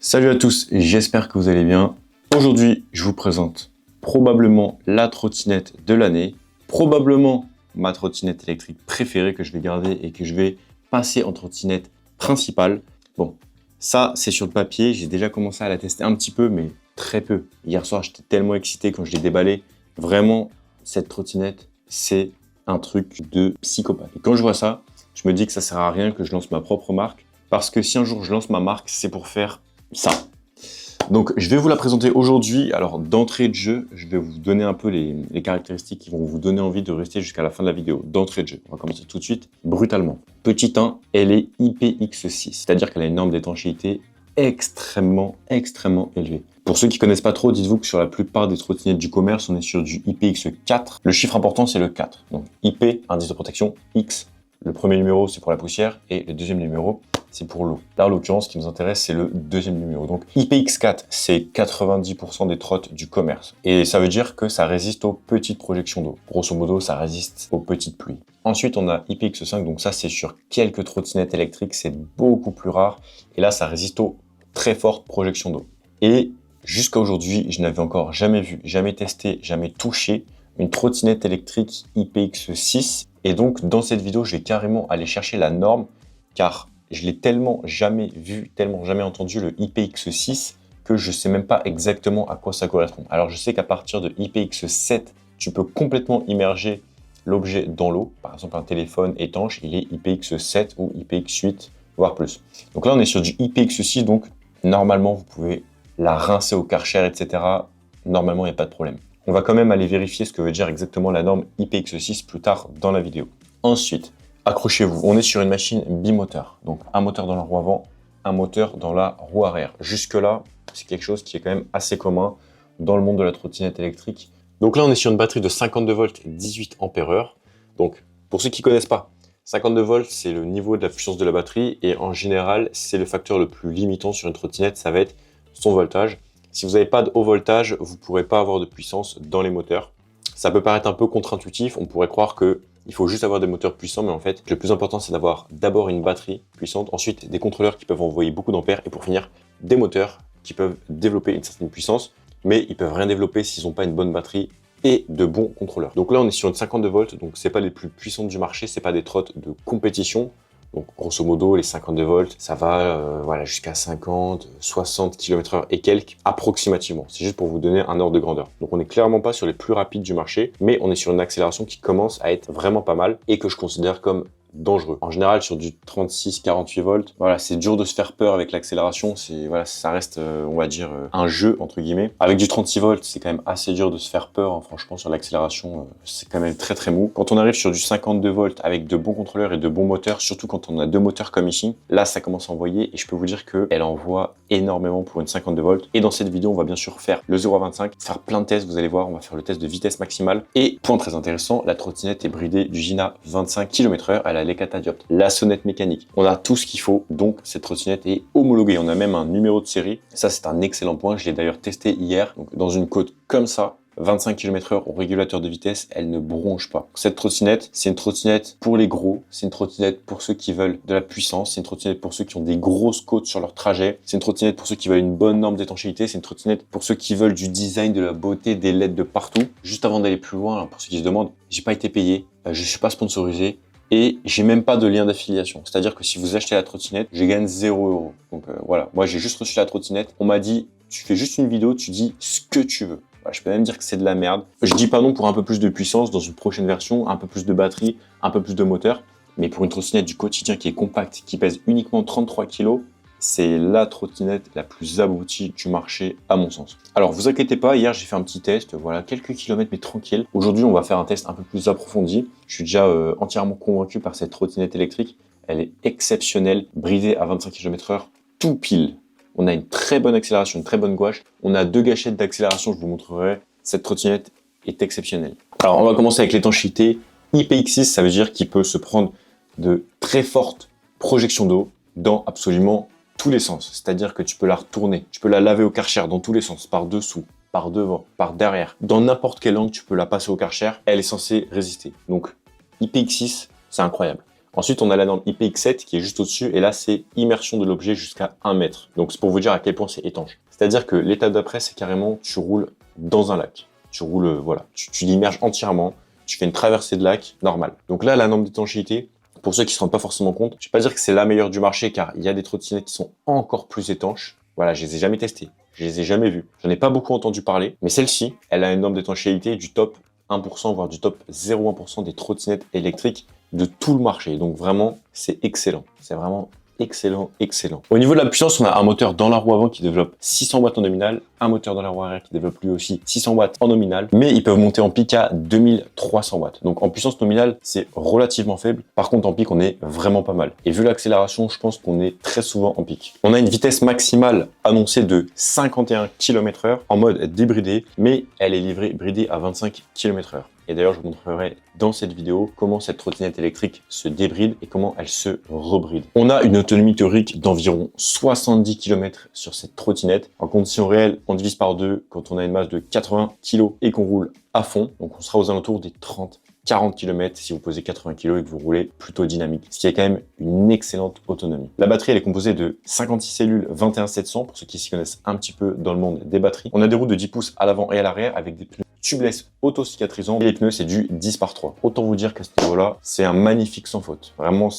Salut à tous, j'espère que vous allez bien. Aujourd'hui, je vous présente probablement la trottinette de l'année, probablement ma trottinette électrique préférée que je vais garder et que je vais passer en trottinette principale. Bon, ça c'est sur le papier, j'ai déjà commencé à la tester un petit peu, mais très peu. Hier soir, j'étais tellement excité quand je l'ai déballée. Vraiment, cette trottinette, c'est un truc de psychopathe. Et quand je vois ça, je me dis que ça sert à rien que je lance ma propre marque, parce que si un jour je lance ma marque, c'est pour faire ça. Donc je vais vous la présenter aujourd'hui. Alors d'entrée de jeu, je vais vous donner un peu les caractéristiques qui vont vous donner envie de rester jusqu'à la fin de la vidéo. D'entrée de jeu, on va commencer tout de suite, brutalement. Petit 1, elle est IPX6, c'est-à-dire qu'elle a une norme d'étanchéité extrêmement élevée. Pour ceux qui connaissent pas trop, dites-vous que sur la plupart des trottinettes du commerce, on est sur du IPX4. Le chiffre important, c'est le 4. Donc IP, indice de protection, X. Le premier numéro, c'est pour la poussière, et le deuxième numéro, c'est pour l'eau. Là, en l'occurrence, ce qui nous intéresse, c'est le deuxième numéro. Donc, IPX4, c'est 90% des trottes du commerce. Et ça veut dire que ça résiste aux petites projections d'eau. Grosso modo, ça résiste aux petites pluies. Ensuite, on a IPX5, donc ça, c'est sur quelques trottinettes électriques, c'est beaucoup plus rare. Et là, ça résiste aux très fortes projections d'eau. Et jusqu'à aujourd'hui, je n'avais encore jamais vu, jamais testé, jamais touché une trottinette électrique IPX6. Et donc, dans cette vidéo, je vais carrément aller chercher la norme, car je l'ai tellement jamais vu, tellement jamais entendu le IPX6 que je ne sais même pas exactement à quoi ça correspond. Alors, je sais qu'à partir de IPX7, tu peux complètement immerger l'objet dans l'eau. Par exemple, un téléphone étanche, il est IPX7 ou IPX8, voire plus. Donc là, on est sur du IPX6, donc normalement, vous pouvez la rincer au Karcher, etc. Normalement, il n'y a pas de problème. On va quand même aller vérifier ce que veut dire exactement la norme IPX6 plus tard dans la vidéo. Ensuite, accrochez-vous, on est sur une machine bimoteur. Donc un moteur dans la roue avant, un moteur dans la roue arrière. Jusque-là, c'est quelque chose qui est quand même assez commun dans le monde de la trottinette électrique. Donc là, on est sur une batterie de 52 volts et 18 ampères-heure. Donc pour ceux qui ne connaissent pas, 52 volts, c'est le niveau de la puissance de la batterie et en général, c'est le facteur le plus limitant sur une trottinette, ça va être son voltage. Si vous n'avez pas de haut voltage, vous ne pourrez pas avoir de puissance dans les moteurs. Ça peut paraître un peu contre-intuitif, on pourrait croire qu'il faut juste avoir des moteurs puissants, mais en fait, le plus important, c'est d'avoir d'abord une batterie puissante, ensuite des contrôleurs qui peuvent envoyer beaucoup d'ampères, et pour finir, des moteurs qui peuvent développer une certaine puissance, mais ils peuvent rien développer s'ils n'ont pas une bonne batterie et de bons contrôleurs. Donc là, on est sur une 52 volts, donc c'est pas les plus puissantes du marché, c'est pas des trottes de compétition. Donc, grosso modo, les 52 volts, ça va voilà, jusqu'à 50, 60 km/h et quelques, approximativement. C'est juste pour vous donner un ordre de grandeur. Donc, on n'est clairement pas sur les plus rapides du marché, mais on est sur une accélération qui commence à être vraiment pas mal et que je considère comme dangereux. En général, sur du 36-48 volts, voilà, c'est dur de se faire peur avec l'accélération. Voilà, ça reste, on va dire, un jeu, entre guillemets. Avec du 36 volts, c'est quand même assez dur de se faire peur, hein, franchement, sur l'accélération, c'est quand même très mou. Quand on arrive sur du 52 volts avec de bons contrôleurs et de bons moteurs, surtout quand on a deux moteurs comme ici, là, ça commence à envoyer et je peux vous dire qu'elle envoie énormément pour une 52 volts. Et dans cette vidéo, on va bien sûr faire le 0 à 25, faire plein de tests, vous allez voir, on va faire le test de vitesse maximale. Et point très intéressant, la trottinette est bridée du Gina 25 km/h, elle a l'écatadioptre, la sonnette mécanique. On a tout ce qu'il faut, donc cette trottinette est homologuée. On a même un numéro de série. Ça, c'est un excellent point. Je l'ai d'ailleurs testé hier. Donc, dans une côte comme ça, 25 km/h au régulateur de vitesse, elle ne bronche pas. Cette trottinette, c'est une trottinette pour les gros, c'est une trottinette pour ceux qui veulent de la puissance, c'est une trottinette pour ceux qui ont des grosses côtes sur leur trajet, c'est une trottinette pour ceux qui veulent une bonne norme d'étanchéité, c'est une trottinette pour ceux qui veulent du design, de la beauté, des LED de partout. Juste avant d'aller plus loin, pour ceux qui se demandent, j'ai pas été payé, je suis pas sponsorisé, et j'ai même pas de lien d'affiliation. C'est-à-dire que si vous achetez la trottinette, je gagne 0 €. Donc voilà, moi j'ai juste reçu la trottinette, on m'a dit, tu fais juste une vidéo, tu dis ce que tu veux. Voilà, je peux même dire que c'est de la merde. Je dis pas non pour un peu plus de puissance dans une prochaine version, un peu plus de batterie, un peu plus de moteur, mais pour une trottinette du quotidien qui est compacte, qui pèse uniquement 33 kg, c'est la trottinette la plus aboutie du marché à mon sens. Alors vous inquiétez pas, hier j'ai fait un petit test, voilà, quelques kilomètres mais tranquille. Aujourd'hui on va faire un test un peu plus approfondi. Je suis déjà entièrement convaincu par cette trottinette électrique. Elle est exceptionnelle, bridée à 25 km/h, tout pile. On a une très bonne accélération, une très bonne gouache. On a deux gâchettes d'accélération, je vous montrerai. Cette trottinette est exceptionnelle. Alors on va commencer avec l'étanchéité. IPX6, ça veut dire qu'il peut se prendre de très fortes projections d'eau dans absolument tous les sens. C'est-à-dire que tu peux la retourner, tu peux la laver au Karcher dans tous les sens, par dessous, par devant, par derrière. Dans n'importe quel angle, tu peux la passer au Karcher, elle est censée résister. Donc IPX6, c'est incroyable. Ensuite, on a la norme IPX7 qui est juste au-dessus, et là, c'est immersion de l'objet jusqu'à 1 mètre. Donc, c'est pour vous dire à quel point c'est étanche. C'est-à-dire que l'étape d'après, c'est carrément, tu roules dans un lac. Tu roules, voilà, tu l'immerges entièrement, tu fais une traversée de lac normale. Donc là, la norme d'étanchéité, pour ceux qui ne se rendent pas forcément compte, je ne vais pas dire que c'est la meilleure du marché, car il y a des trottinettes qui sont encore plus étanches. Voilà, je les ai jamais testées, je les ai jamais vues. J'en ai pas beaucoup entendu parler, mais celle-ci, elle a une norme d'étanchéité du top 1%, voire du top 0,1% des trottinettes électriques de tout le marché. Donc vraiment, c'est excellent. C'est vraiment excellent, excellent. Au niveau de la puissance, on a un moteur dans la roue avant qui développe 600 watts en nominal, un moteur dans la roue arrière qui développe lui aussi 600 watts en nominal, mais ils peuvent monter en pic à 2300 watts. Donc en puissance nominale, c'est relativement faible. Par contre, en pic, on est vraiment pas mal. Et vu l'accélération, je pense qu'on est très souvent en pic. On a une vitesse maximale annoncée de 51 km/h en mode débridé, mais elle est livrée bridée à 25 km/h. Et d'ailleurs, je vous montrerai dans cette vidéo comment cette trottinette électrique se débride et comment elle se rebride. On a une autonomie théorique d'environ 70 km sur cette trottinette. En conditions réelles, on divise par 2 quand on a une masse de 80 kg et qu'on roule à fond. Donc on sera aux alentours des 30-40 km si vous posez 80 kg et que vous roulez plutôt dynamique, ce qui est quand même une excellente autonomie. La batterie, elle est composée de 56 cellules 21700 pour ceux qui s'y connaissent un petit peu dans le monde des batteries. On a des roues de 10 pouces à l'avant et à l'arrière avec des pneus tubeless auto-cicatrisants et les pneus, c'est du 10/3. Autant vous dire qu'à ce niveau-là, c'est un magnifique sans faute. Vraiment,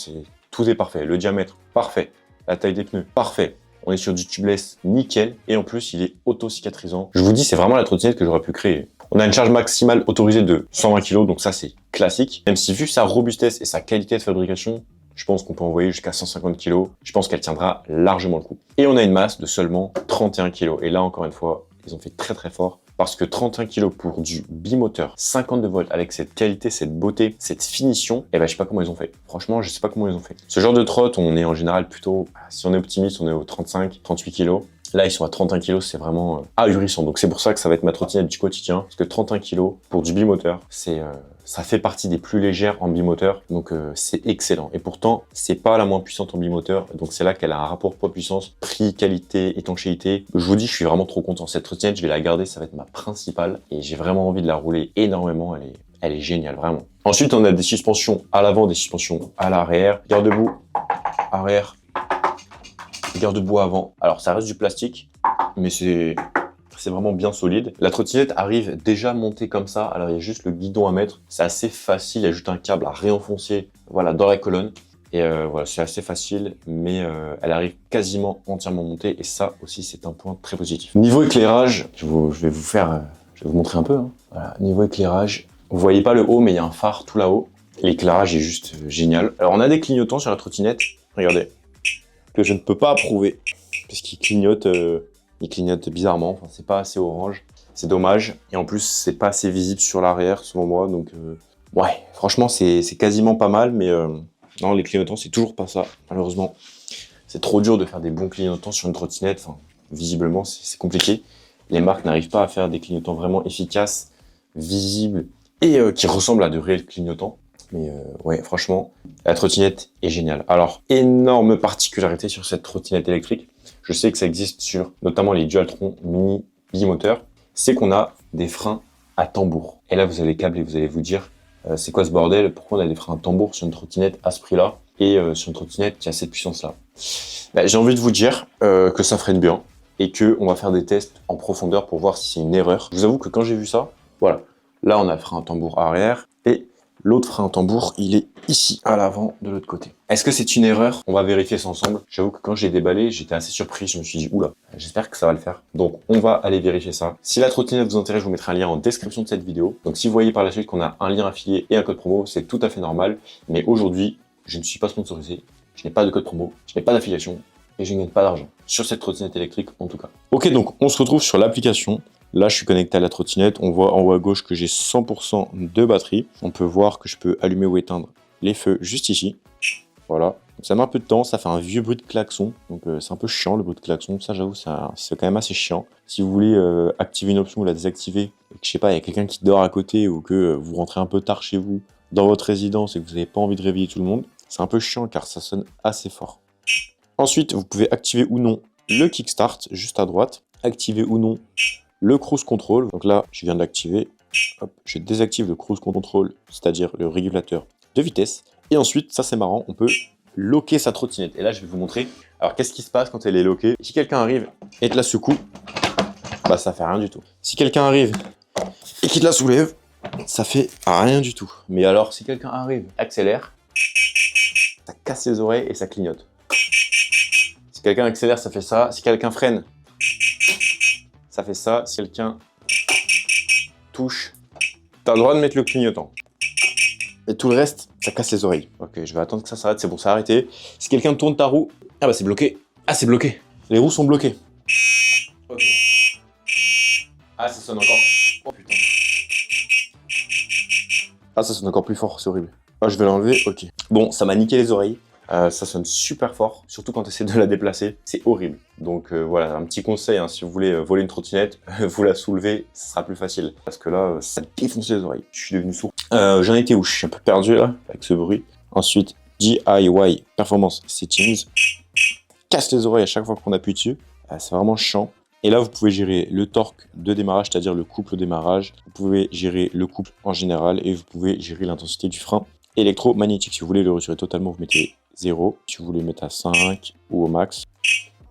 tout est parfait. Le diamètre, parfait. La taille des pneus, parfait. On est sur du tubeless nickel et en plus, il est auto-cicatrisant. Je vous dis, c'est vraiment la trottinette que j'aurais pu créer. On a une charge maximale autorisée de 120 kg, donc ça, c'est classique. Même si vu sa robustesse et sa qualité de fabrication, je pense qu'on peut envoyer jusqu'à 150 kg. Je pense qu'elle tiendra largement le coup. Et on a une masse de seulement 31 kg. Et là, encore une fois, ils ont fait très très fort. Parce que 31 kg pour du bimoteur, 52 volts, avec cette qualité, cette beauté, cette finition, et ben je sais pas comment ils ont fait. Franchement, je sais pas comment ils ont fait. Ce genre de trotte, on est en général plutôt, si on est optimiste, on est aux 35, 38 kg. Là, ils sont à 31 kg, c'est vraiment ahurissant. Donc c'est pour ça que ça va être ma trottinette du quotidien. Parce que 31 kg pour du bimoteur, ça fait partie des plus légères en bimoteur. Donc c'est excellent. Et pourtant, c'est pas la moins puissante en bimoteur. Donc c'est là qu'elle a un rapport poids-puissance, prix, qualité, étanchéité. Je vous dis, je suis vraiment trop content. Cette trottinette, je vais la garder, ça va être ma principale. Et j'ai vraiment envie de la rouler énormément. Elle est géniale, vraiment. Ensuite, on a des suspensions à l'avant, des suspensions à l'arrière. Garde-boue, arrière. Garde-boue avant. Alors ça reste du plastique, mais c'est vraiment bien solide. La trottinette arrive déjà montée comme ça. Alors il y a juste le guidon à mettre. C'est assez facile. Il y a juste un câble à réenfoncer, voilà, dans la colonne. Et voilà, c'est assez facile, mais elle arrive quasiment entièrement montée. Et ça aussi, c'est un point très positif. Niveau éclairage, je vais vous montrer un peu. Hein. Voilà, niveau éclairage, vous voyez pas le haut, mais il y a un phare tout là-haut. L'éclairage est juste génial. Alors on a des clignotants sur la trottinette. Regardez. Que je ne peux pas approuver parce qu'il clignote bizarrement. Enfin, c'est pas assez orange, c'est dommage. Et en plus, c'est pas assez visible sur l'arrière, selon moi. Donc, ouais, franchement, c'est quasiment pas mal, mais non, les clignotants, c'est toujours pas ça. Malheureusement, c'est trop dur de faire des bons clignotants sur une trottinette. Enfin, visiblement, c'est compliqué. Les marques n'arrivent pas à faire des clignotants vraiment efficaces, visibles et qui ressemblent à de réels clignotants. Mais ouais, franchement, la trottinette est géniale. Alors, énorme particularité sur cette trottinette électrique, je sais que ça existe sur notamment les Dualtron Mini bimoteurs, c'est qu'on a des freins à tambour. Et là, vous allez câbler, vous allez vous dire, c'est quoi ce bordel? Pourquoi on a des freins à tambour sur une trottinette à ce prix-là et sur une trottinette qui a cette puissance-là? Ben, j'ai envie de vous dire que ça freine bien et qu'on va faire des tests en profondeur pour voir si c'est une erreur. Je vous avoue que quand j'ai vu ça, voilà, là on a le frein à tambour arrière et l'autre frein à tambour, il est ici, à l'avant, de l'autre côté. Est-ce que c'est une erreur? On va vérifier ça ensemble. J'avoue que quand j'ai déballé, j'étais assez surpris. Je me suis dit, oula, j'espère que ça va le faire. Donc, on va aller vérifier ça. Si la trottinette vous intéresse, je vous mettrai un lien en description de cette vidéo. Donc, si vous voyez par la suite qu'on a un lien affilié et un code promo, c'est tout à fait normal. Mais aujourd'hui, je ne suis pas sponsorisé. Je n'ai pas de code promo. Je n'ai pas d'affiliation. Et je ne gagne pas d'argent. Sur cette trottinette électrique, en tout cas. Ok, donc, on se retrouve sur l'application. Là, je suis connecté à la trottinette. On voit en haut à gauche que j'ai 100% de batterie. On peut voir que je peux allumer ou éteindre les feux juste ici. Voilà. Donc, ça met un peu de temps. Ça fait un vieux bruit de klaxon. Donc, c'est un peu chiant le bruit de klaxon. Ça, j'avoue, c'est quand même assez chiant. Si vous voulez activer une option ou la désactiver, et que, je sais pas, il y a quelqu'un qui dort à côté ou que vous rentrez un peu tard chez vous dans votre résidence et que vous n'avez pas envie de réveiller tout le monde, c'est un peu chiant car ça sonne assez fort. Ensuite, vous pouvez activer ou non le kickstart juste à droite. Activer ou non le cruise control, donc là je viens de l'activer, hop, je désactive le cruise control, c'est-à-dire le régulateur de vitesse, Et ensuite, ça c'est marrant, on peut locker sa trottinette. Et là, je vais vous montrer. Alors, qu'est-ce qui se passe quand elle est lockée? Si quelqu'un arrive et te la secoue, bah ça fait rien du tout. Si quelqu'un arrive et qui te la soulève, ça fait rien du tout. Mais alors, si quelqu'un arrive, accélère, ça casse les oreilles et ça clignote. Si quelqu'un accélère, ça fait ça. Si quelqu'un freine, ça fait ça. Si quelqu'un touche, t'as le droit de mettre le clignotant. Et tout le reste, ça casse les oreilles. Ok, je vais attendre que ça s'arrête, c'est bon, ça a arrêté. Si quelqu'un tourne ta roue, ah bah c'est bloqué. Ah, c'est bloqué. Les roues sont bloquées. Ok. Ah, ça sonne encore. Oh putain. Ah, ça sonne encore plus fort, c'est horrible. Ah, je vais l'enlever, ok. Bon, ça m'a niqué les oreilles. Ça sonne super fort, surtout quand tu essaies de la déplacer. C'est horrible. Donc voilà, un petit conseil, hein, si vous voulez voler une trottinette, vous la soulevez, ce sera plus facile. Parce que là, ça défonce les oreilles. Je suis devenu sourd. J'en étais où? Je suis un peu perdu là, avec ce bruit. Ensuite, DIY Performance Settings. Casse les oreilles à chaque fois qu'on appuie dessus. C'est vraiment chiant. Et là, vous pouvez gérer le torque de démarrage, c'est-à-dire le couple au démarrage. Vous pouvez gérer le couple en général et vous pouvez gérer l'intensité du frein électromagnétique. Si vous voulez le retirer totalement, vous mettez 0. Si vous voulez le mettre à 5 ou au max.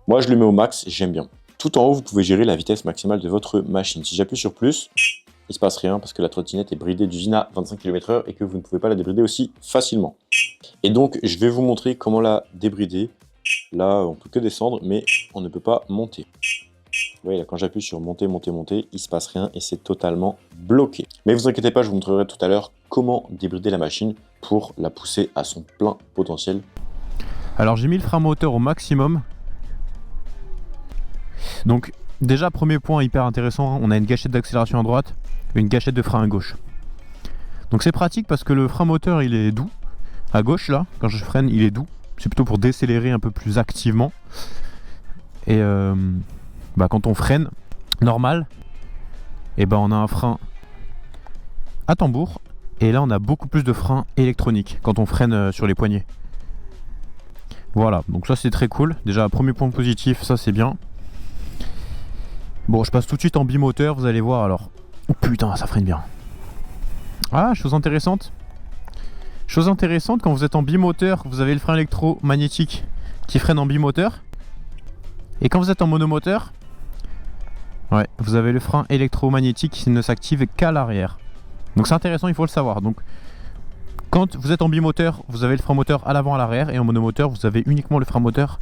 Moi, je le mets au max, j'aime bien. Tout en haut, vous pouvez gérer la vitesse maximale de votre machine. Si j'appuie sur plus, il ne se passe rien parce que la trottinette est bridée d'usine à 25 km/h et que vous ne pouvez pas la débrider aussi facilement. Et donc, je vais vous montrer comment la débrider. Là, on ne peut que descendre, mais on ne peut pas monter. Vous voyez, là, quand j'appuie sur monter, monter, monter, il ne se passe rien et c'est totalement bloqué. Mais vous inquiétez pas, je vous montrerai tout à l'heure comment débrider la machine pour la pousser à son plein potentiel. Alors j'ai mis le frein moteur au maximum. Donc déjà, premier point hyper intéressant, on a une gâchette d'accélération à droite, une gâchette de frein à gauche. Donc c'est pratique parce que le frein moteur il est doux. À gauche là, quand je freine, il est doux. C'est plutôt pour décélérer un peu plus activement. Et quand on freine normal, et on a un frein à tambour. Et là on a beaucoup plus de frein électronique quand on freine sur les poignets. Voilà, donc ça c'est très cool. Déjà, premier point positif, ça c'est bien. Bon, je passe tout de suite en bimoteur, vous allez voir alors. Oh putain, ça freine bien. Ah, chose intéressante. Chose intéressante, quand vous êtes en bimoteur, vous avez le frein électromagnétique qui freine en bimoteur. Et quand vous êtes en monomoteur, ouais, vous avez le frein électromagnétique qui ne s'active qu'à l'arrière. Donc c'est intéressant, il faut le savoir. Donc quand vous êtes en bimoteur, vous avez le frein moteur à l'avant, à l'arrière, et en monomoteur, vous avez uniquement le frein moteur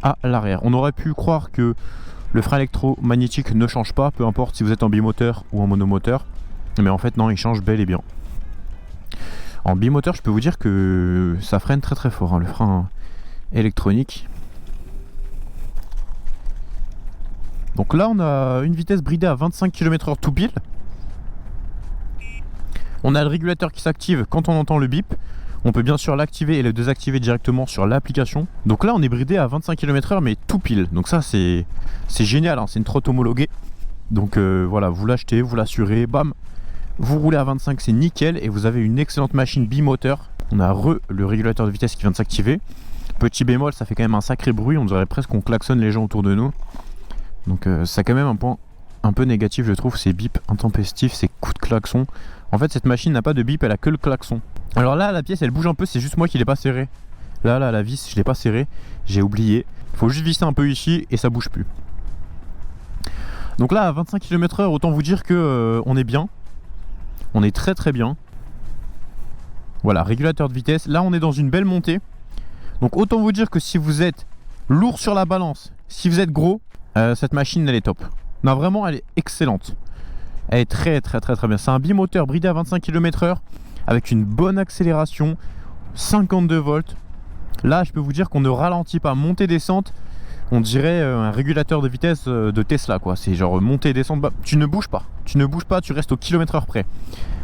à l'arrière. On aurait pu croire que le frein électromagnétique ne change pas, peu importe si vous êtes en bimoteur ou en monomoteur, mais en fait non, il change bel et bien. En bimoteur, je peux vous dire que ça freine très très fort, hein, le frein électronique. Donc là, on a une vitesse bridée à 25 km/h tout pile. On a le régulateur qui s'active quand on entend le bip. On peut bien sûr l'activer et le désactiver directement sur l'application. Donc là on est bridé à 25 km/h mais tout pile. Donc ça c'est génial, hein. C'est une trotte homologuée. Donc voilà, vous l'achetez, vous l'assurez, bam. Vous roulez à 25, c'est nickel. Et vous avez une excellente machine bimoteur. On a le régulateur de vitesse qui vient de s'activer. Petit bémol, ça fait quand même un sacré bruit. On dirait presque qu'on klaxonne les gens autour de nous. Donc ça a quand même un point un peu négatif je trouve, ces bips intempestifs, ces coups de klaxon. En fait cette machine n'a pas de bip, elle a que le klaxon. Alors là la pièce elle bouge un peu, c'est juste moi qui l'ai pas serrée. Là la vis je l'ai pas serrée, j'ai oublié. Il faut juste visser un peu ici et ça bouge plus. Donc là à 25 km/h, autant vous dire que on est bien. On est très très bien. Voilà, régulateur de vitesse. Là on est dans une belle montée. Donc autant vous dire que si vous êtes lourd sur la balance, si vous êtes gros, cette machine elle est top. Non vraiment elle est excellente. Elle est très très très très bien. C'est un bimoteur bridé à 25 km/h avec une bonne accélération, 52 volts. Là je peux vous dire qu'on ne ralentit pas. Montée descente, on dirait un régulateur de vitesse de Tesla quoi. C'est genre montée descente, tu ne bouges pas. Tu ne bouges pas, tu restes au kilomètre-heure près.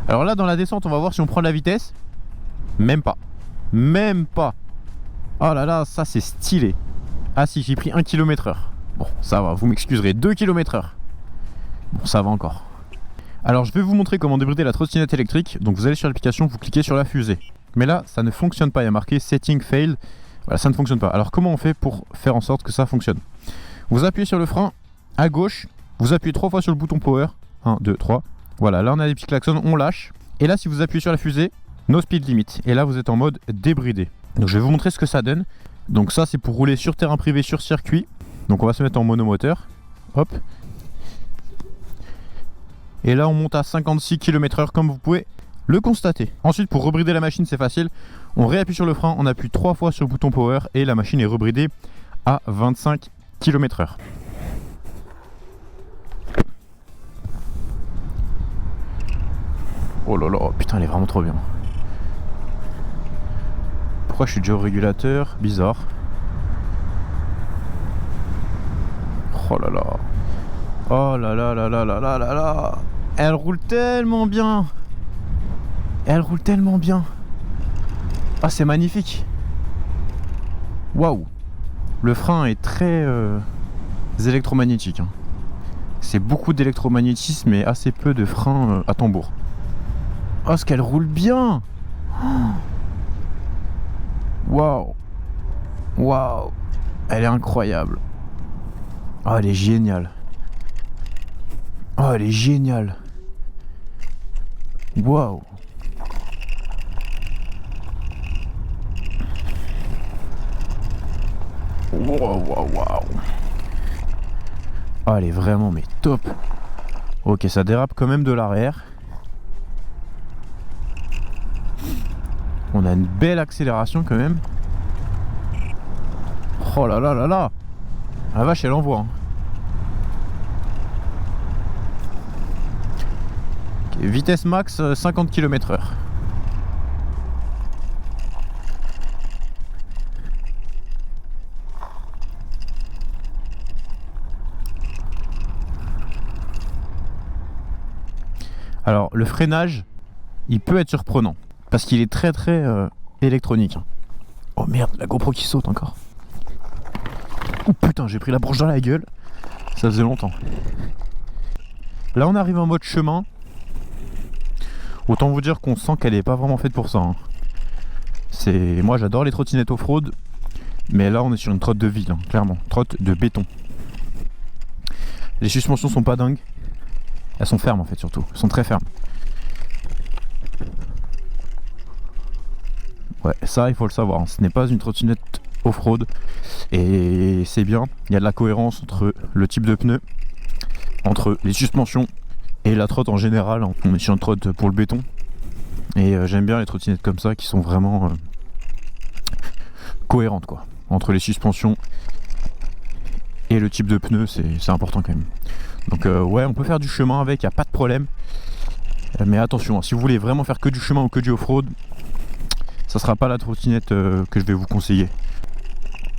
Alors là dans la descente on va voir si on prend la vitesse. Même pas. Même pas. Oh là là, ça c'est stylé. Ah si, j'ai pris 1 km/h. Bon, ça va, vous m'excuserez, 2 km/h. Bon, ça va encore. Alors, je vais vous montrer comment débrider la trottinette électrique. Donc, vous allez sur l'application, vous cliquez sur la fusée. Mais là, ça ne fonctionne pas. Il y a marqué Setting Failed. Voilà, ça ne fonctionne pas. Alors, comment on fait pour faire en sorte que ça fonctionne? Vous appuyez sur le frein à gauche. Vous appuyez 3 fois sur le bouton Power. 1, 2, 3. Voilà, là, on a des petits klaxons. On lâche. Et là, si vous appuyez sur la fusée, no speed limit. Et là vous êtes en mode débridé. Donc je vais vous montrer ce que ça donne. Donc ça c'est pour rouler sur terrain privé, sur circuit. Donc on va se mettre en monomoteur. Hop. Et là on monte à 56 km/h comme vous pouvez le constater. Ensuite pour rebrider la machine c'est facile. On réappuie sur le frein, on appuie 3 fois sur le bouton power et la machine est rebridée à 25 km/h. Oh là là, putain elle est vraiment trop bien. Pourquoi je suis déjà au régulateur? Bizarre. Oh là là. Oh là là là là là là là là. Elle roule tellement bien. Elle roule tellement bien. Ah c'est magnifique. Waouh. Le frein est très électromagnétique. Hein. C'est beaucoup d'électromagnétisme et assez peu de frein à tambour. Oh ce qu'elle roule bien. Waouh. Waouh. Elle est incroyable. Oh elle est géniale. Oh elle est géniale. Waouh. Waouh, waouh, waouh. Oh, elle est vraiment mais top. Ok, ça dérape quand même de l'arrière. On a une belle accélération quand même. Oh là là là là. La vache, elle envoie. Hein. Okay, vitesse max 50 km/h. Alors le freinage, il peut être surprenant parce qu'il est très électronique. Oh merde, la GoPro qui saute encore. Oh putain, j'ai pris la broche dans la gueule. Ça faisait longtemps. Là on arrive en mode chemin. Autant vous dire qu'on sent qu'elle est pas vraiment faite pour ça. Hein. Moi j'adore les trottinettes off-road, mais là on est sur une trotte de ville, hein, clairement, trotte de béton. Les suspensions sont pas dingues. Elles sont fermes en fait surtout, elles sont très fermes. Ouais, ça il faut le savoir, hein. Ce n'est pas une trottinette off-road et c'est bien, il y a de la cohérence entre le type de pneu, entre les suspensions et la trotte en général. On est sur une trotte pour le béton et j'aime bien les trottinettes comme ça qui sont vraiment cohérentes quoi, entre les suspensions et le type de pneu, c'est important quand même. Donc ouais, on peut faire du chemin avec, y a pas de problème. Mais attention, hein, si vous voulez vraiment faire que du chemin ou que du off-road, ça sera pas la trottinette que je vais vous conseiller.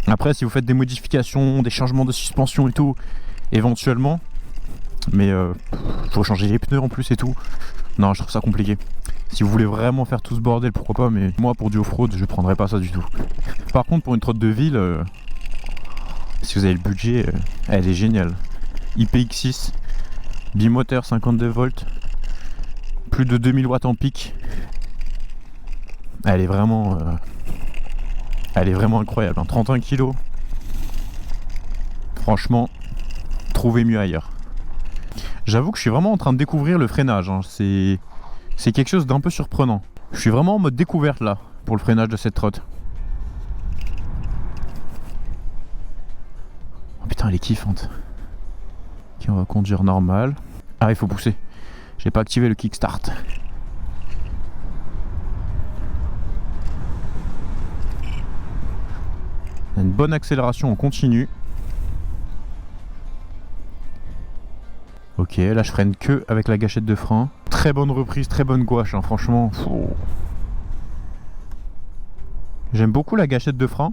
Après, si vous faites des modifications, des changements de suspension et tout, éventuellement, mais faut changer les pneus en plus et tout. Non, je trouve ça compliqué. Si vous voulez vraiment faire tout ce bordel, pourquoi pas, mais moi pour du off-road, je prendrais pas ça du tout. Par contre, pour une trotte de ville, si vous avez le budget, elle est géniale. IPX6, bimoteur 52 volts, plus de 2000 watts en pic. Elle est vraiment incroyable. Hein. 31 kg. Franchement, trouvez mieux ailleurs. J'avoue que je suis vraiment en train de découvrir le freinage. Hein. C'est quelque chose d'un peu surprenant. Je suis vraiment en mode découverte là pour le freinage de cette trotte. Oh putain, elle est kiffante. Ok, on va conduire normal. Ah, il faut pousser. J'ai pas activé le kickstart. On a une bonne accélération, on continue. Ok, là je freine que avec la gâchette de frein. Très bonne reprise, très bonne gouache, hein, franchement. J'aime beaucoup la gâchette de frein.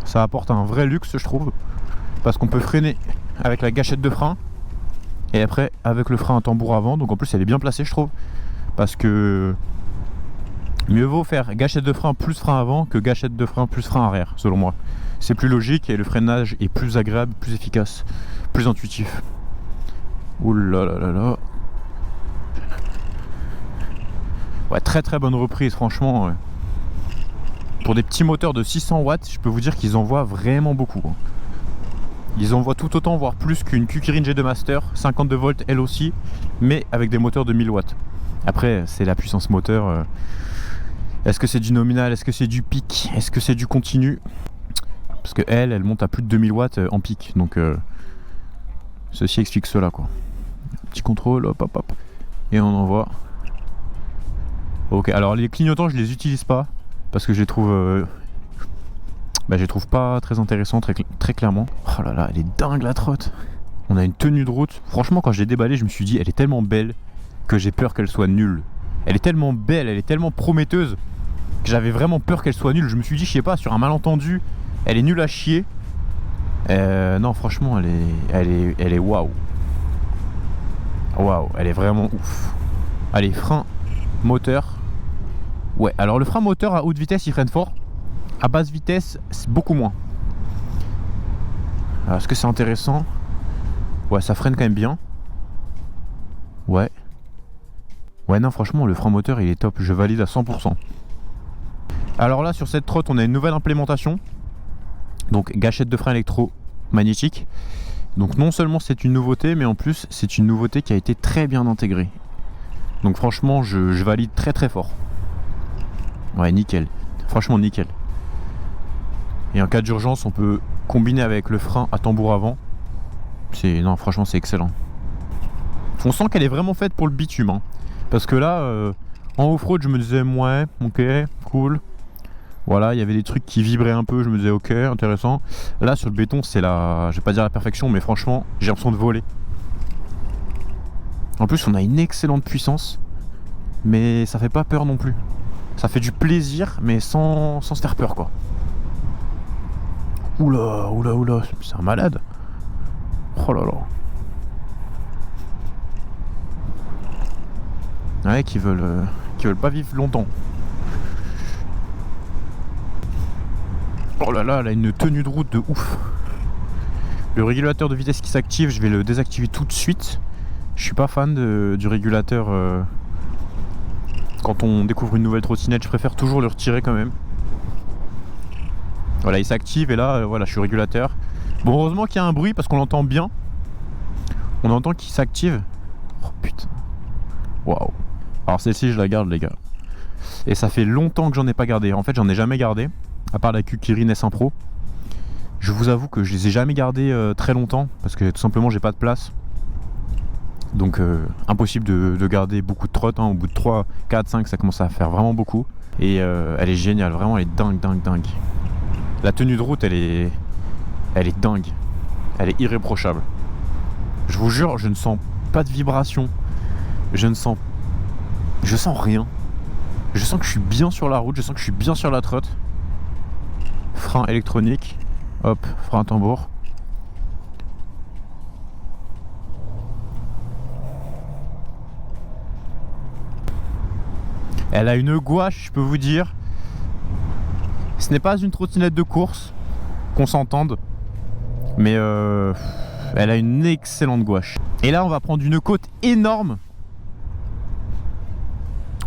Ça apporte un vrai luxe, je trouve. Parce qu'on peut freiner avec la gâchette de frein. Et après, avec le frein à tambour avant. Donc en plus, elle est bien placée, je trouve. Parce que mieux vaut faire gâchette de frein plus frein avant que gâchette de frein plus frein arrière, selon moi. C'est plus logique et le freinage est plus agréable, plus efficace, plus intuitif. Ouh là là là là. Ouais, très bonne reprise, franchement. Ouais. Pour des petits moteurs de 600 watts, je peux vous dire qu'ils envoient vraiment beaucoup. Ils envoient tout autant, voire plus qu'une Q-Kirin G2 Master, 52 volts elle aussi, mais avec des moteurs de 1000 watts. Après, c'est la puissance moteur. Est-ce que c'est du nominal? Est-ce que c'est du pic? Est-ce que c'est du continu? Parce que elle monte à plus de 2000 watts en pic. Donc, ceci explique cela, quoi. Petit contrôle, hop, hop, hop. Et on envoie. Ok, alors les clignotants, je les utilise pas. Parce que je les trouve... je les trouve pas très intéressants, très clairement. Oh là là, elle est dingue la trotte. On a une tenue de route. Franchement, quand je l'ai déballée, je me suis dit, elle est tellement belle que j'ai peur qu'elle soit nulle. Elle est tellement belle, elle est tellement prometteuse que j'avais vraiment peur qu'elle soit nulle. Je me suis dit, je sais pas, sur un malentendu, elle est nulle à chier. Non, franchement, elle est waouh. Waouh, elle est vraiment ouf. Allez, frein, moteur. Ouais, alors le frein moteur à haute vitesse, il freine fort. À basse vitesse, c'est beaucoup moins. Alors, est-ce que c'est intéressant? Ouais, ça freine quand même bien. Ouais. Ouais, non, franchement, le frein moteur, il est top. Je valide à 100%. Alors là, sur cette trotte, on a une nouvelle implémentation. Donc, gâchette de frein électromagnétique. Donc, non seulement c'est une nouveauté, mais en plus, c'est une nouveauté qui a été très bien intégrée. Donc, franchement, je valide très très fort. Ouais, nickel. Franchement, nickel. Et en cas d'urgence, on peut combiner avec le frein à tambour avant. Non, franchement, c'est excellent. On sent qu'elle est vraiment faite pour le bitume. Hein. Parce que là, en off-road, je me disais, ouais, ok, cool. Voilà, il y avait des trucs qui vibraient un peu, je me disais, ok, intéressant. Là, sur le béton, c'est je vais pas dire la perfection, mais franchement, j'ai l'impression de voler. En plus, on a une excellente puissance, mais ça fait pas peur non plus. Ça fait du plaisir, mais sans se faire peur, quoi. Oula, oula, oula, c'est un malade. Oh là là. Ouais, qui veulent pas vivre longtemps. Oh là là, elle a une tenue de route de ouf. Le régulateur de vitesse qui s'active, je vais le désactiver tout de suite. Je suis pas fan du régulateur. Quand on découvre une nouvelle trottinette, je préfère toujours le retirer quand même. Voilà, il s'active et là, voilà, je suis régulateur. Bon, heureusement qu'il y a un bruit parce qu'on l'entend bien. On entend qu'il s'active. Oh putain. Waouh. Alors celle-ci, je la garde, les gars. Et ça fait longtemps que j'en ai pas gardé. En fait, j'en ai jamais gardé. À part la Q-Kirin S1 Pro. Je vous avoue que je les ai jamais gardés très longtemps. Parce que tout simplement, j'ai pas de place. Donc, impossible de garder beaucoup de trottes. Hein. Au bout de 3, 4, 5, ça commence à faire vraiment beaucoup. Et elle est géniale. Vraiment, elle est dingue, dingue, dingue. La tenue de route, elle est dingue. Elle est irréprochable. Je vous jure, je ne sens pas de vibration. Je sens rien. Je sens que je suis bien sur la route. Je sens que je suis bien sur la trotte. Frein électronique. Hop, frein à tambour. Elle a une gouache, je peux vous dire. Ce n'est pas une trottinette de course, qu'on s'entende. Mais elle a une excellente gouache. Et là, on va prendre une côte énorme.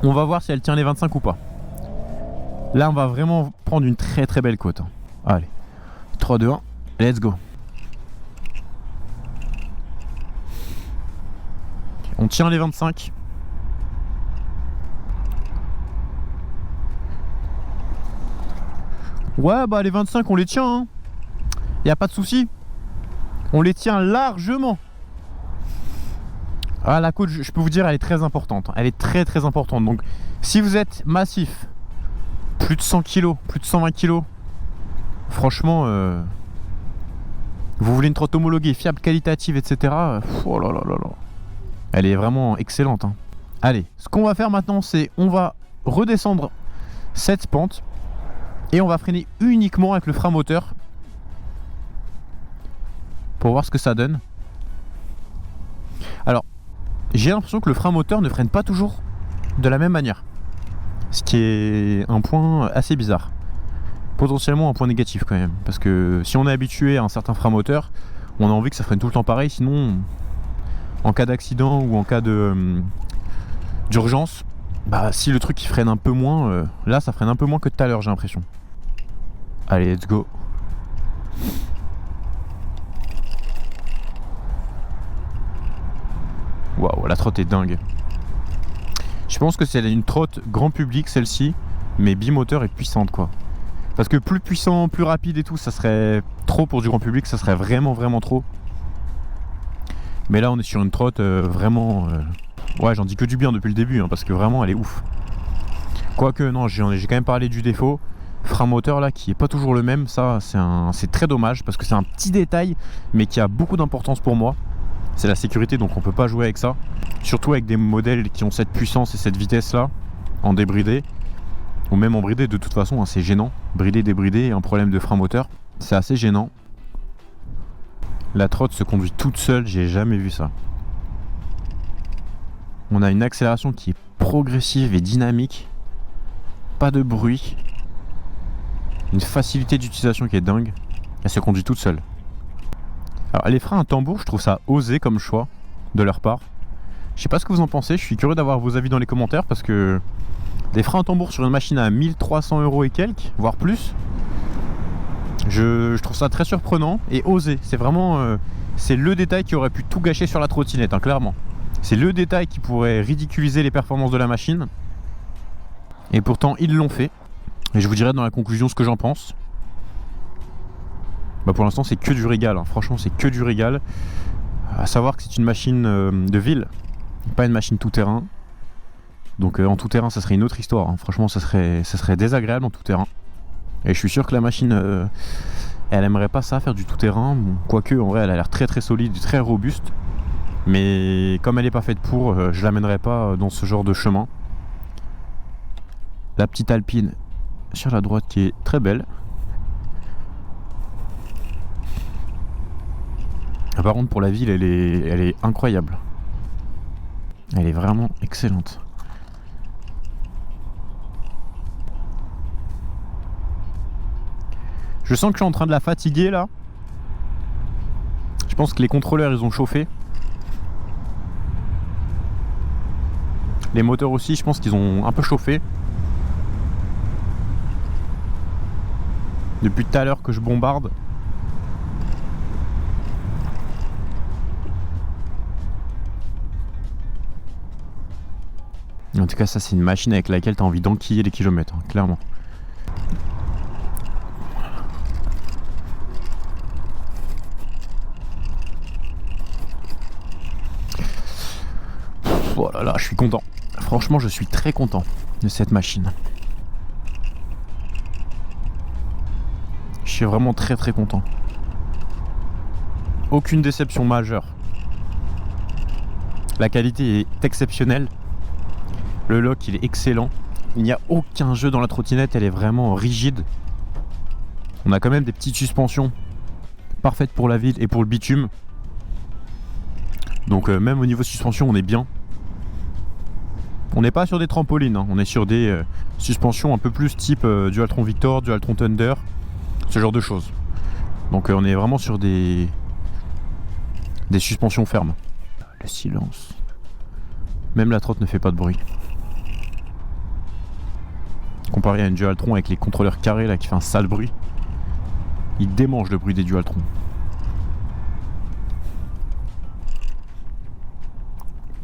On va voir si elle tient les 25 ou pas. Là, on va vraiment prendre une très très belle côte. Allez, 3, 2, 1, let's go. On tient les 25. Ouais, bah les 25, on les tient. Hein. Y a pas de souci. On les tient largement. Ah, la côte, je peux vous dire, elle est très importante. Elle est très très importante. Donc, si vous êtes massif, plus de 100 kg, plus de 120 kg, franchement, vous voulez une trotte homologuée, fiable, qualitative, etc. Oh là là là là. Elle est vraiment excellente. Hein. Allez, ce qu'on va faire maintenant, c'est on va redescendre cette pente et on va freiner uniquement avec le frein moteur pour voir ce que ça donne. Alors, j'ai l'impression que le frein moteur ne freine pas toujours de la même manière. Ce qui est un point assez bizarre. Potentiellement un point négatif quand même. Parce que si on est habitué à un certain frein moteur, on a envie que ça freine tout le temps pareil. Sinon, en cas d'accident ou en cas d'urgence, bah, si le truc il freine un peu moins, là ça freine un peu moins que tout à l'heure, j'ai l'impression. Allez, let's go. la trotte est dingue. Je pense que c'est une trotte grand public celle-ci, mais bimoteur et puissante quoi. Parce que plus puissant, plus rapide et tout, ça serait trop pour du grand public, ça serait vraiment trop. Mais là on est sur une trotte vraiment... Ouais, j'en dis que du bien depuis le début, hein, parce que vraiment elle est ouf. Quoique non, j'ai quand même parlé du défaut. Frein moteur là qui est pas toujours le même, ça c'est très dommage parce que c'est un petit détail mais qui a beaucoup d'importance pour moi. C'est la sécurité, donc on peut pas jouer avec ça. Surtout avec des modèles qui ont cette puissance et cette vitesse là en débridé. Ou même en bridé de toute façon, hein, c'est gênant. Bridé, débridé, un problème de frein moteur, c'est assez gênant. La trotte se conduit toute seule, j'ai jamais vu ça. On a une accélération qui est progressive et dynamique. Pas de bruit. Une facilité d'utilisation qui est dingue. Elle se conduit toute seule. Alors les freins à tambour, je trouve ça osé comme choix de leur part. Je sais pas ce que vous en pensez, je suis curieux d'avoir vos avis dans les commentaires parce que des freins à tambour sur une machine à 1300 € et quelques, voire plus, je trouve ça très surprenant et osé. C'est vraiment c'est le détail qui aurait pu tout gâcher sur la trottinette, hein, clairement. C'est le détail qui pourrait ridiculiser les performances de la machine. Et pourtant ils l'ont fait. Et je vous dirai dans la conclusion ce que j'en pense. Bah pour l'instant c'est que du régal, hein. Franchement c'est que du régal. À savoir que c'est une machine de ville, pas une machine tout terrain. Donc en tout terrain ça serait une autre histoire, hein. Franchement ça serait désagréable en tout terrain. Et je suis sûr que la machine elle aimerait pas ça, faire du tout terrain. Bon, quoique en vrai elle a l'air très solide, très robuste. Mais comme elle n'est pas faite pour, je l'amènerai pas dans ce genre de chemin. La petite Alpine sur la droite qui est très belle. Par contre pour la ville elle est incroyable. Elle est vraiment excellente. Je sens que je suis en train de la fatiguer là. Je pense que les contrôleurs ils ont chauffé. Les moteurs aussi je pense qu'ils ont un peu chauffé. Depuis tout à l'heure que je bombarde. En tout cas ça c'est une machine avec laquelle tu as envie d'enquiller les kilomètres, hein, clairement. Voilà, là je suis content. Franchement je suis très content de cette machine. Je suis vraiment très content. Aucune déception majeure. La qualité est exceptionnelle. Le lock il est excellent. Il n'y a aucun jeu dans la trottinette, elle est vraiment rigide. On a quand même des petites suspensions parfaites pour la ville et pour le bitume. Donc même au niveau suspension on est bien. On n'est pas sur des trampolines, hein. On est sur des suspensions un peu plus type Dualtron Victor, Dualtron Thunder, ce genre de choses. Donc on est vraiment sur des suspensions fermes. Le silence. Même la trotte ne fait pas de bruit. Comparé à une Dualtron avec les contrôleurs carrés là qui fait un sale bruit. Il démange le bruit des Dualtron.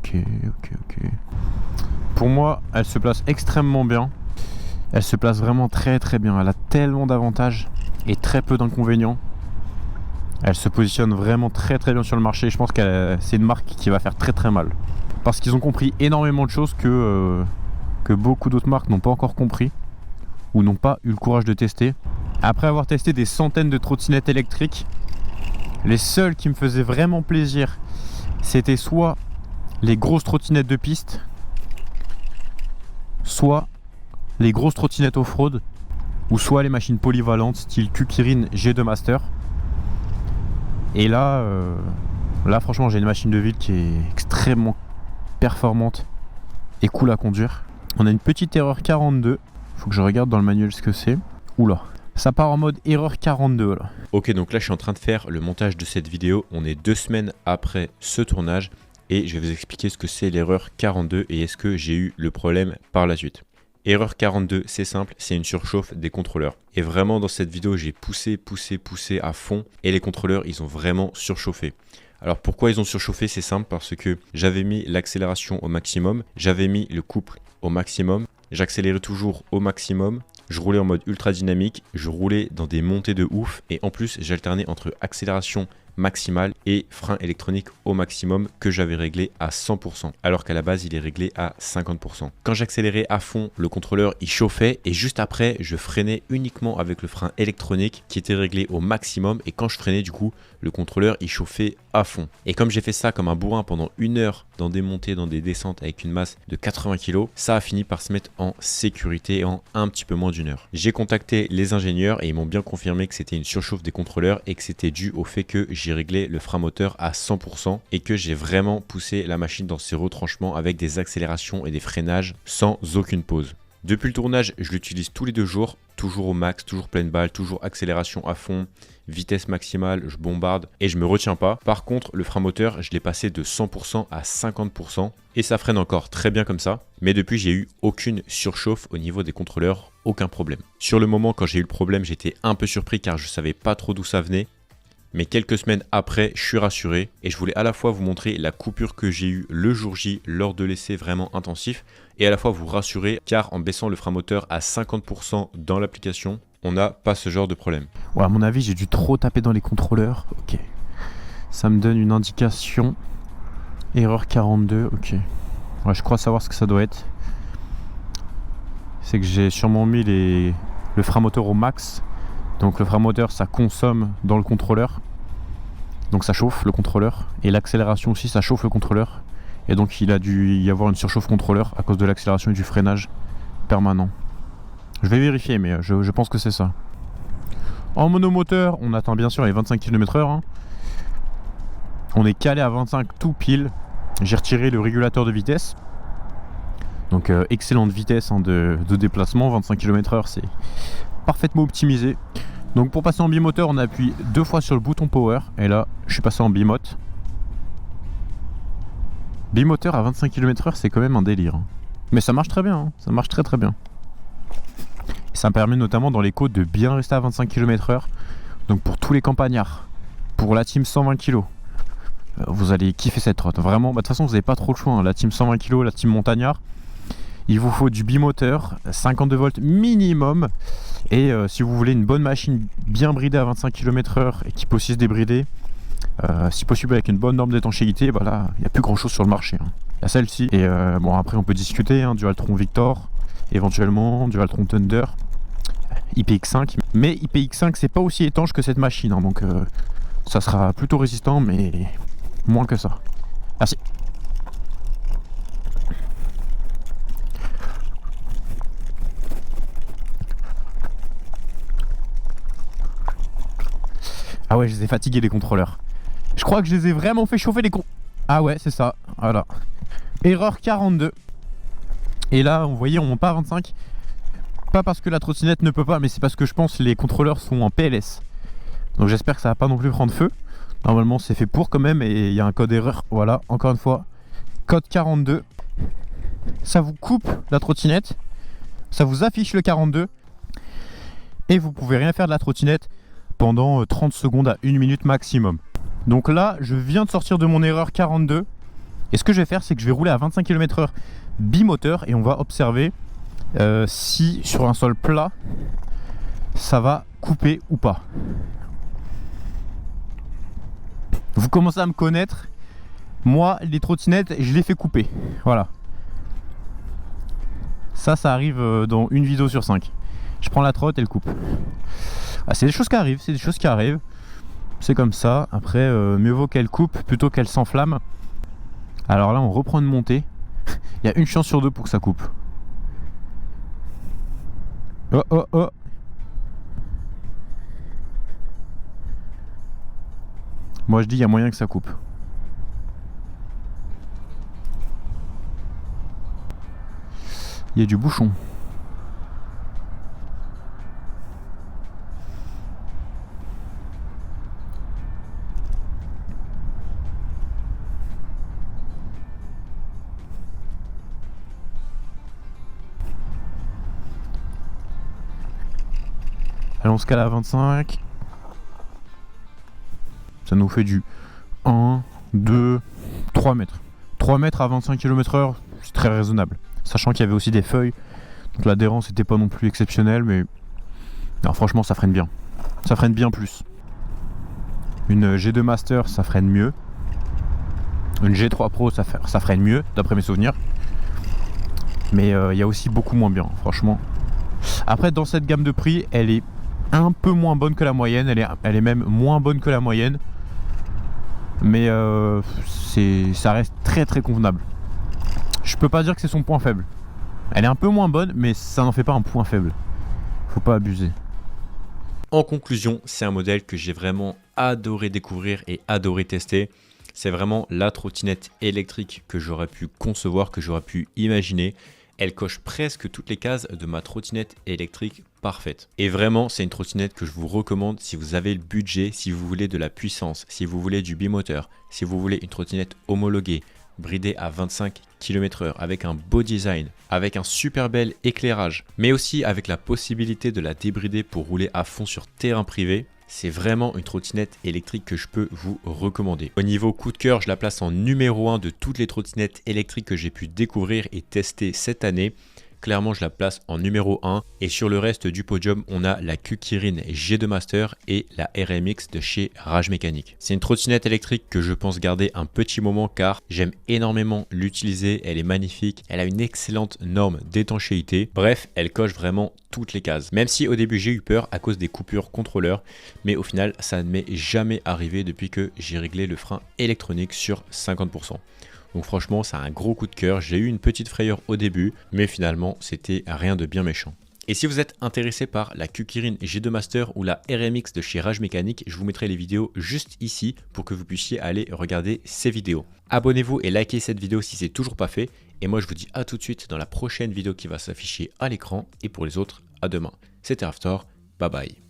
Ok. Pour moi, elle se place extrêmement bien. Elle se place vraiment très bien. Elle a tellement d'avantages et très peu d'inconvénients. Elle se positionne vraiment très bien sur le marché. Je pense que c'est une marque qui va faire très mal. Parce qu'ils ont compris énormément de choses que beaucoup d'autres marques n'ont pas encore compris. Ou n'ont pas eu le courage de tester. Après avoir testé des centaines de trottinettes électriques, les seules qui me faisaient vraiment plaisir, c'était soit les grosses trottinettes de piste, soit les grosses trottinettes off-road, ou soit les machines polyvalentes style Kukirin G2 Master. Et là franchement j'ai une machine de ville qui est extrêmement performante et cool à conduire. On a une petite erreur 42, faut que je regarde dans le manuel ce que c'est. Oula, ça part en mode erreur 42 là. Ok, donc là je suis en train de faire le montage de cette vidéo. On est 2 semaines après ce tournage et je vais vous expliquer ce que c'est l'erreur 42 et est-ce que j'ai eu le problème par la suite. Erreur 42, c'est simple, c'est une surchauffe des contrôleurs. Et vraiment dans cette vidéo, j'ai poussé à fond et les contrôleurs, ils ont vraiment surchauffé. Alors pourquoi ils ont surchauffé? C'est simple, parce que j'avais mis l'accélération au maximum, j'avais mis le couple au maximum, j'accélérais toujours au maximum, je roulais en mode ultra dynamique, je roulais dans des montées de ouf et en plus j'alternais entre accélération maximale et frein électronique au maximum que j'avais réglé à 100%, alors qu'à la base il est réglé à 50%. Quand j'accélérais à fond, le contrôleur il chauffait et juste après je freinais uniquement avec le frein électronique qui était réglé au maximum, et quand je freinais du coup le contrôleur il chauffait à fond. Et comme j'ai fait ça comme un bourrin pendant 1 heure dans des montées, dans des descentes avec une masse de 80 kg, ça a fini par se mettre en sécurité en un petit peu moins d'1 heure. J'ai contacté les ingénieurs et ils m'ont bien confirmé que c'était une surchauffe des contrôleurs et que c'était dû au fait que j'ai réglé le frein moteur à 100% et que j'ai vraiment poussé la machine dans ses retranchements avec des accélérations et des freinages sans aucune pause. Depuis le tournage, je l'utilise tous les 2 jours, toujours au max, toujours pleine balle, toujours accélération à fond, vitesse maximale, je bombarde et je me retiens pas. Par contre, le frein moteur, je l'ai passé de 100% à 50% et ça freine encore très bien comme ça. Mais depuis, j'ai eu aucune surchauffe au niveau des contrôleurs, aucun problème. Sur le moment, quand j'ai eu le problème, j'étais un peu surpris car je savais pas trop d'où ça venait. Mais quelques semaines après, je suis rassuré et je voulais à la fois vous montrer la coupure que j'ai eue le jour J lors de l'essai vraiment intensif et à la fois vous rassurer car en baissant le frein moteur à 50% dans l'application, on n'a pas ce genre de problème. Ouais, à mon avis, j'ai dû trop taper dans les contrôleurs. Ok. Ça me donne une indication. Erreur 42. Ok. Ouais, je crois savoir ce que ça doit être. C'est que j'ai sûrement mis le frein moteur au max. Donc le frein moteur, ça consomme dans le contrôleur. Donc ça chauffe le contrôleur. Et l'accélération aussi, ça chauffe le contrôleur. Et donc il a dû y avoir une surchauffe contrôleur à cause de l'accélération et du freinage permanent. Je vais vérifier, mais je pense que c'est ça. En monomoteur, on atteint bien sûr les 25 km/h. Hein. On est calé à 25 tout pile. J'ai retiré le régulateur de vitesse. Donc excellente vitesse de déplacement. 25 km/h, c'est parfaitement optimisé. Donc pour passer en bimoteur, on appuie 2 fois sur le bouton power. Et là, je suis passé en bimote. Bimoteur à 25 km/h, c'est quand même un délire. Hein. Mais ça marche très bien. Hein. Ça marche très très bien. Ça me permet notamment dans les côtes de bien rester à 25 km/h. Donc pour tous les campagnards, pour la team 120 kg, vous allez kiffer cette trotte. Vraiment, de toute façon, vous n'avez pas trop le choix. Hein. La team 120 kg, la team montagnard, il vous faut du bimoteur, 52 volts minimum. Et si vous voulez une bonne machine bien bridée à 25 km/h et qui peut aussi se débrider, si possible avec une bonne norme d'étanchéité, bah là, il n'y a plus grand chose sur le marché. Hein. Il y a celle-ci. Et bon, après, on peut discuter hein, du Altron Victor, éventuellement, du Altron Thunder. IPX5, mais IPX5 c'est pas aussi étanche que cette machine hein, donc ça sera plutôt résistant mais moins que ça. Merci. Ah ouais, je les ai fatigués les contrôleurs. Je crois que je les ai vraiment fait chauffer les Ah ouais, c'est ça, voilà. Erreur 42. Et là, vous voyez, on monte pas à 25. Pas parce que la trottinette ne peut pas, mais c'est parce que je pense que les contrôleurs sont en PLS. Donc j'espère que ça va pas non plus prendre feu. Normalement c'est fait pour quand même et il y a un code erreur. Voilà, encore une fois, code 42. Ça vous coupe la trottinette, ça vous affiche le 42 et vous pouvez rien faire de la trottinette pendant 30 secondes à 1 minute maximum. Donc là, je viens de sortir de mon erreur 42 et ce que je vais faire, c'est que je vais rouler à 25 km/h bimoteur et on va observer si sur un sol plat ça va couper ou pas. Vous commencez à me connaître, moi les trottinettes je les fais couper, voilà. Ça arrive dans une vidéo sur 5. Je prends la trotte et elle coupe. Ah, c'est des choses qui arrivent, c'est comme ça. Après mieux vaut qu'elle coupe plutôt qu'elle s'enflamme. Alors là on reprend une montée. Il y a une chance sur 2 pour que ça coupe. Oh oh oh. Moi je dis il y a moyen que ça coupe. Il y a du bouchon. Allez, on scale à 25. Ça nous fait du 1, 2, 3 mètres. 3 mètres à 25 km/h, c'est très raisonnable. Sachant qu'il y avait aussi des feuilles, donc l'adhérence n'était pas non plus exceptionnelle, mais non, franchement ça freine bien. Ça freine bien plus. Une G2 Master, ça freine mieux. Une G3 Pro, ça freine mieux, d'après mes souvenirs. Mais il y a aussi beaucoup moins bien, franchement. Après, dans cette gamme de prix, elle est un peu moins bonne que la moyenne. Elle est même moins bonne que la moyenne. Mais ça reste très très convenable. Je peux pas dire que c'est son point faible. Elle est un peu moins bonne, mais ça n'en fait pas un point faible. Faut pas abuser. En conclusion, c'est un modèle que j'ai vraiment adoré découvrir et adoré tester. C'est vraiment la trottinette électrique que j'aurais pu concevoir, que j'aurais pu imaginer. Elle coche presque toutes les cases de ma trottinette électrique parfaite. Et vraiment, c'est une trottinette que je vous recommande si vous avez le budget, si vous voulez de la puissance, si vous voulez du bimoteur, si vous voulez une trottinette homologuée, bridée à 25 km/h, avec un beau design, avec un super bel éclairage, mais aussi avec la possibilité de la débrider pour rouler à fond sur terrain privé. C'est vraiment une trottinette électrique que je peux vous recommander. Au niveau coup de cœur, je la place en numéro 1 de toutes les trottinettes électriques que j'ai pu découvrir et tester cette année. Clairement, je la place en numéro 1. Et sur le reste du podium, on a la Kukirin G2 Master et la RMX de chez Rage Mécanique. C'est une trottinette électrique que je pense garder un petit moment car j'aime énormément l'utiliser. Elle est magnifique. Elle a une excellente norme d'étanchéité. Bref, elle coche vraiment toutes les cases. Même si au début j'ai eu peur à cause des coupures contrôleurs. Mais au final, ça ne m'est jamais arrivé depuis que j'ai réglé le frein électronique sur 50%. Donc franchement, c'est un gros coup de cœur. J'ai eu une petite frayeur au début, mais finalement, c'était rien de bien méchant. Et si vous êtes intéressé par la Kukirin G2 Master ou la RMX de chez Rage Mécanique, je vous mettrai les vidéos juste ici pour que vous puissiez aller regarder ces vidéos. Abonnez-vous et likez cette vidéo si c'est toujours pas fait. Et moi, je vous dis à tout de suite dans la prochaine vidéo qui va s'afficher à l'écran. Et pour les autres, à demain. C'était After. Bye bye.